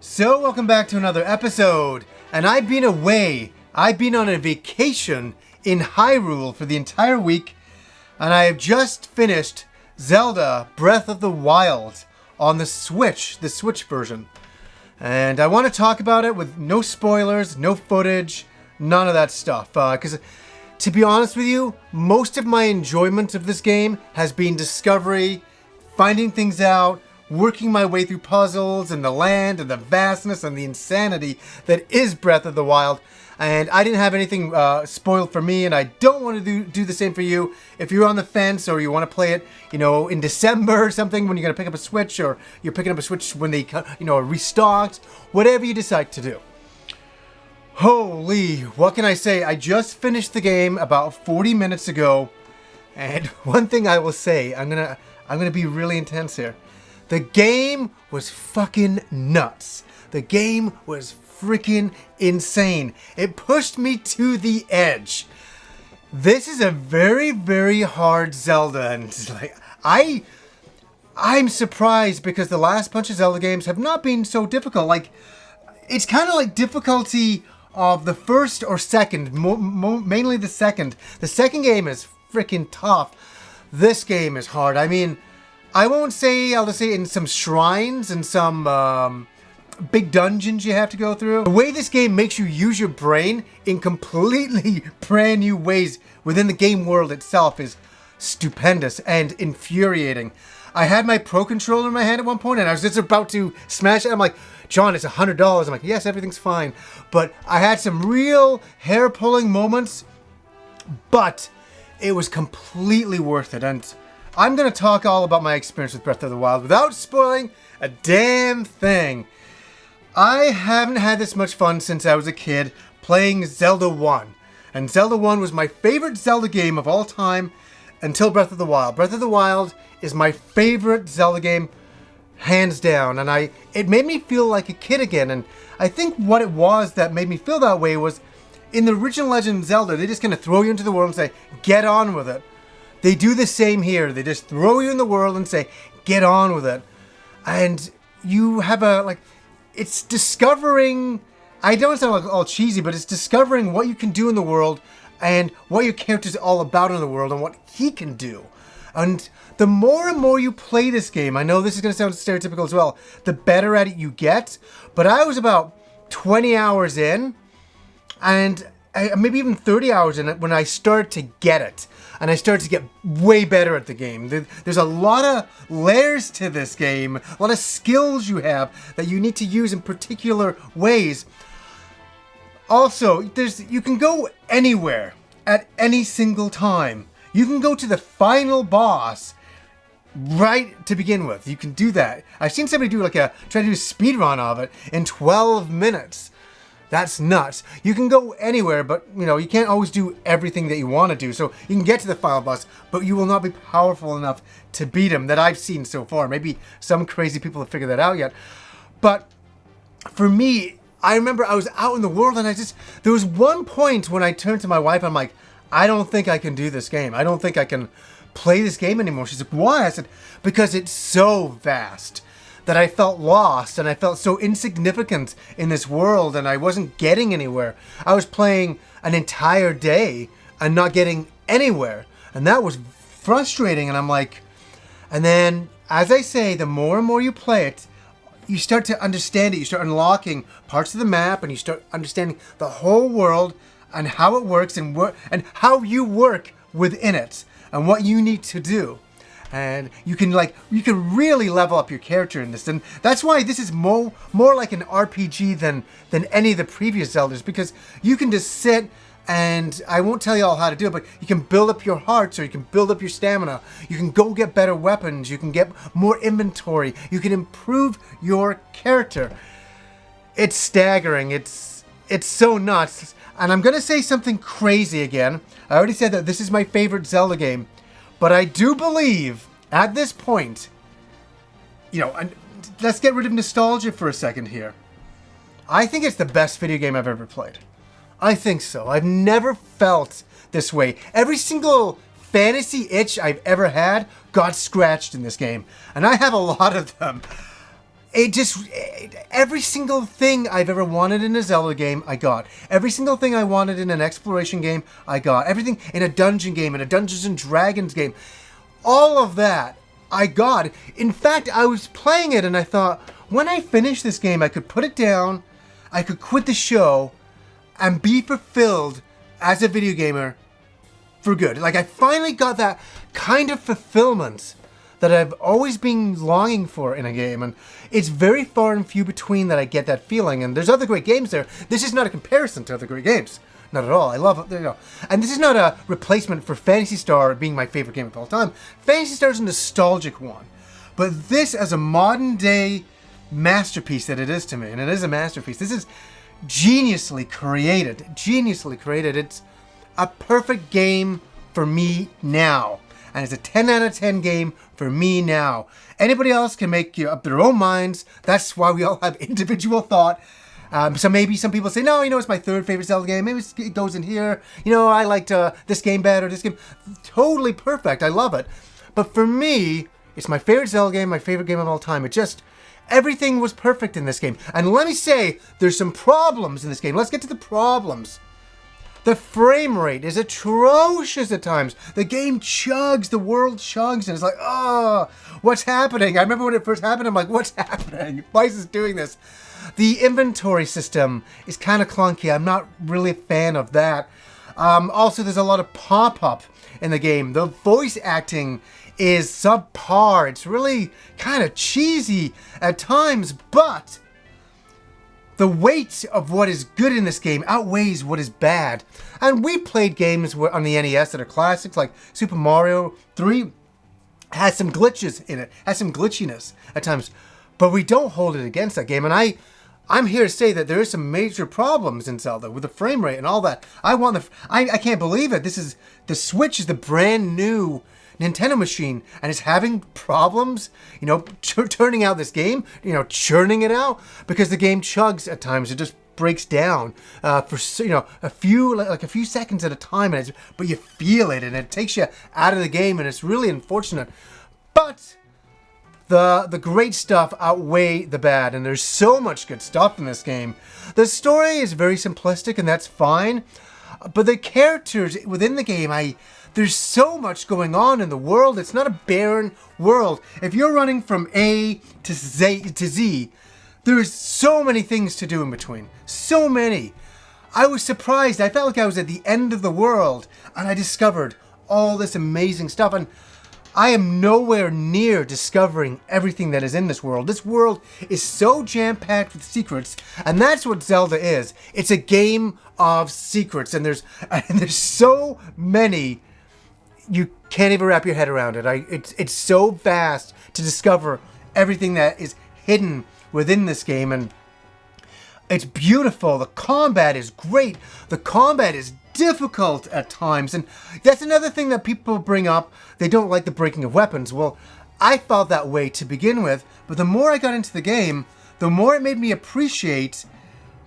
So welcome back to another episode, and I've been away. I've been on a vacation in Hyrule for the entire week, and I have just finished Zelda Breath of the Wild on the Switch version. And I want to talk about it with no spoilers, no footage, none of that stuff. Because to be honest with you, most of my enjoyment of this game has been discovery, finding things out, working my way through puzzles and the land and the vastness and the insanity that is Breath of the Wild. And I didn't have anything spoiled for me, and I don't want to do the same for you. If you're on the fence or you want to play it, in December or something when you're going to pick up a Switch, or you're picking up a Switch when they, are restocked, whatever you decide to do. Holy, what can I say? I just finished the game about 40 minutes ago, and one thing I will say, I'm gonna be really intense here. The game was fucking nuts. The game was freaking insane. It pushed me to the edge. This is a very, very hard Zelda, and I'm surprised because the last bunch of Zelda games have not been so difficult. It's kind of like difficulty of the first or second, mainly the second. The second game is freaking tough. This game is hard. I mean, I'll just say in some shrines and some big dungeons you have to go through. The way this game makes you use your brain in completely brand new ways within the game world itself is stupendous and infuriating. I had my Pro Controller in my hand at one point and I was just about to smash it. I'm like, John, it's $100. I'm like, yes, everything's fine. But I had some real hair-pulling moments, but it was completely worth it. And I'm going to talk all about my experience with Breath of the Wild without spoiling a damn thing. I haven't had this much fun since I was a kid playing Zelda 1. And Zelda 1 was my favorite Zelda game of all time until Breath of the Wild. Breath of the Wild is my favorite Zelda game, hands down. And it made me feel like a kid again. And I think what it was that made me feel that way was in the original Legend of Zelda, they just kind of throw you into the world and say, get on with it. They do the same here. They just throw you in the world and say, get on with it. And you have it's discovering, I don't sound all cheesy, but it's discovering what you can do in the world and what your character's all about in the world and what he can do. And the more and more you play this game, I know this is going to sound stereotypical as well, the better at it you get. But I was about 20 hours in, and maybe even 30 hours in it when I started to get it. And I started to get way better at the game. There's a lot of layers to this game, a lot of skills you have that you need to use in particular ways. Also, you can go anywhere at any single time. You can go to the final boss right to begin with. You can do that. I've seen somebody try to do a speed run of it in 12 minutes. That's nuts. You can go anywhere, but you can't always do everything that you want to do. So you can get to the final boss, but you will not be powerful enough to beat him that I've seen so far. Maybe some crazy people have figured that out yet. But for me, I remember I was out in the world and there was one point when I turned to my wife and I'm like, I don't think I can do this game. I don't think I can play this game anymore. She's like, why? I said, because it's so vast that I felt lost and I felt so insignificant in this world and I wasn't getting anywhere. I was playing an entire day and not getting anywhere. And that was frustrating. And I'm like, and then as I say, the more and more you play it, you start to understand it. You start unlocking parts of the map and you start understanding the whole world and how it works and how you work within it and what you need to do. And you can really level up your character in this. And that's why this is more like an RPG than any of the previous Zeldas, because you can just sit and I won't tell you all how to do it, but you can build up your hearts or you can build up your stamina. You can go get better weapons. You can get more inventory. You can improve your character. It's staggering. It's so nuts. And I'm going to say something crazy again. I already said that this is my favorite Zelda game. But I do believe, at this point, and let's get rid of nostalgia for a second here. I think it's the best video game I've ever played. I think so. I've never felt this way. Every single fantasy itch I've ever had got scratched in this game. And I have a lot of them. every single thing I've ever wanted in a Zelda game, I got. Every single thing I wanted in an exploration game, I got. Everything in a dungeon game, in a Dungeons and Dragons game, all of that, I got. In fact, I was playing it and I thought, when I finish this game, I could put it down, I could quit the show, and be fulfilled as a video gamer for good. Like, I finally got that kind of fulfillment that I've always been longing for in a game, and it's very far and few between that I get that feeling. And there's other great games there. This is not a comparison to other great games. Not at all. I love it. And this is not a replacement for Phantasy Star being my favorite game of all time. Phantasy Star is a nostalgic one. But this, as a modern day masterpiece that it is to me, and it is a masterpiece, this is geniusly created. Geniusly created. It's a perfect game for me now. And it's a 10 out of 10 game for me now. Anybody else can make up their own minds. That's why we all have individual thought. So maybe some people say, no, it's my third favorite Zelda game. Maybe it goes in here. I liked this game better, this game. Totally perfect. I love it. But for me, it's my favorite Zelda game, my favorite game of all time. Everything was perfect in this game. And let me say, there's some problems in this game. Let's get to the problems. The frame rate is atrocious at times. The game chugs, the world chugs, and it's like, oh, what's happening? I remember when it first happened, I'm like, what's happening? Why is this doing this? The inventory system is kind of clunky. I'm not really a fan of that. Also, there's a lot of pop-up in the game. The voice acting is subpar. It's really kind of cheesy at times, but the weight of what is good in this game outweighs what is bad. And we played games on the NES that are classics, like Super Mario 3 has some glitches in it, has some glitchiness at times, but we don't hold it against that game. And I'm here to say that there are some major problems in Zelda with the frame rate and all that. I can't believe it. The Switch is the brand new Nintendo machine, and it's having problems, turning out this game, churning it out, because the game chugs at times. It just breaks down for a few seconds at a time, but you feel it, and it takes you out of the game, and it's really unfortunate. But the great stuff outweigh the bad, and there's so much good stuff in this game. The story is very simplistic, and that's fine, but the characters within the game, there's so much going on in the world. It's not a barren world. If you're running from A to Z, there's so many things to do in between. So many. I was surprised. I felt like I was at the end of the world, and I discovered all this amazing stuff. And I am nowhere near discovering everything that is in this world. This world is so jam-packed with secrets, and that's what Zelda is. It's a game of secrets, and there's so many. You can't even wrap your head around it. It's so vast to discover everything that is hidden within this game, and it's beautiful. The combat is great. The combat is difficult at times, and that's another thing that people bring up. They don't like the breaking of weapons. Well, I felt that way to begin with, but the more I got into the game, the more it made me appreciate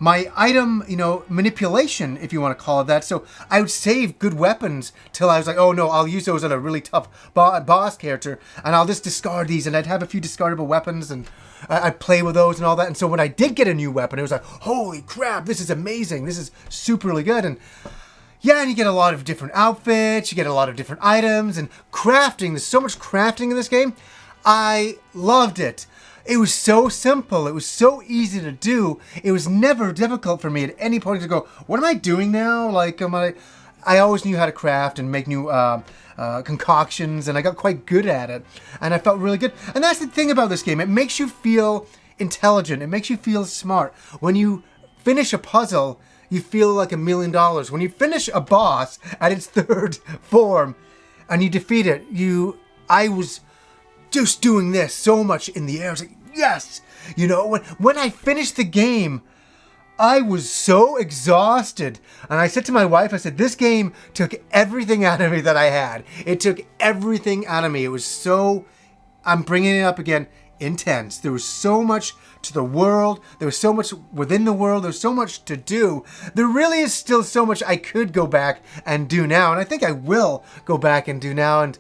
my item, manipulation, if you want to call it that. So I would save good weapons till I was like, oh no, I'll use those on a really tough boss character, and I'll just discard these, and I'd have a few discardable weapons, and I'd play with those and all that. And so when I did get a new weapon, it was like, holy crap, this is amazing. This is superly good. And yeah, and you get a lot of different outfits, you get a lot of different items, and crafting. There's so much crafting in this game. I loved it. It was so simple. It was so easy to do. It was never difficult for me at any point to go, what am I doing now? Like, I always knew how to craft and make new concoctions, and I got quite good at it. And I felt really good. And that's the thing about this game. It makes you feel intelligent. It makes you feel smart. When you finish a puzzle, you feel like $1 million. When you finish a boss at its third form and you defeat it, I was just doing this so much in the air. I was like, yes! When I finished the game, I was so exhausted. And I said to my wife, I said, this game took everything out of me that I had. It took everything out of me. It was so, I'm bringing it up again, intense. There was so much to the world. There was so much within the world. There's so much to do. There really is still so much I could go back and do now. And I think I will go back and do now. And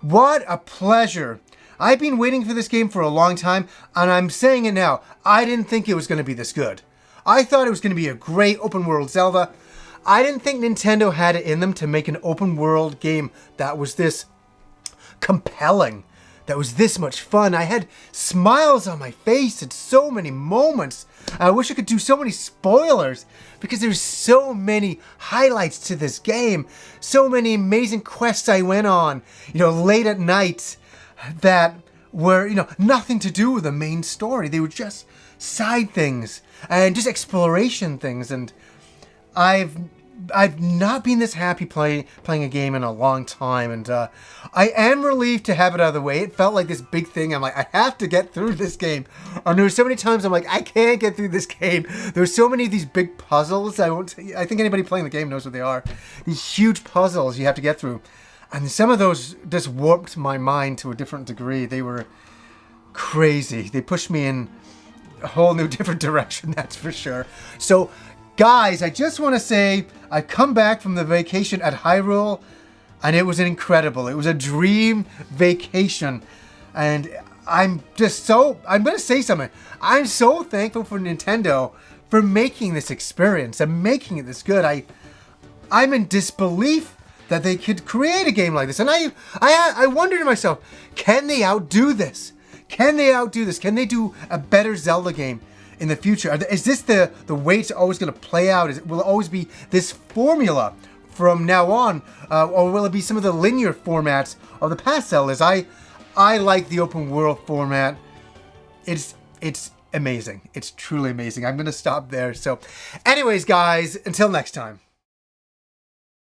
what a pleasure. I've been waiting for this game for a long time, and I'm saying it now. I didn't think it was going to be this good. I thought it was going to be a great open world Zelda. I didn't think Nintendo had it in them to make an open world game that was this compelling, that was this much fun. I had smiles on my face at so many moments. I wish I could do so many spoilers because there's so many highlights to this game. So many amazing quests I went on, late at night that were, nothing to do with the main story. They were just side things and just exploration things. And I've not been this happy playing a game in a long time, and I am relieved to have it out of the way. It felt like this big thing. I'm like, I have to get through this game. And there were so many times I'm like, I can't get through this game. There's so many of these big puzzles. I think anybody playing the game knows what they are. These huge puzzles you have to get through. And some of those just warped my mind to a different degree. They were crazy. They pushed me in a whole new different direction, that's for sure. So, guys, I just want to say I come back from the vacation at Hyrule, and it was incredible. It was a dream vacation, and I'm going to say something. I'm so thankful for Nintendo for making this experience and making it this good. I'm in disbelief that they could create a game like this, and I wonder to myself, can they outdo this? Can they outdo this? Can they do a better Zelda game in the future? Is this the way it's always going to play out? Will it always be this formula from now on? Or will it be some of the linear formats of the past Zeldas? I like the open world format. It's amazing. It's truly amazing. I'm going to stop there. So anyways, guys, until next time.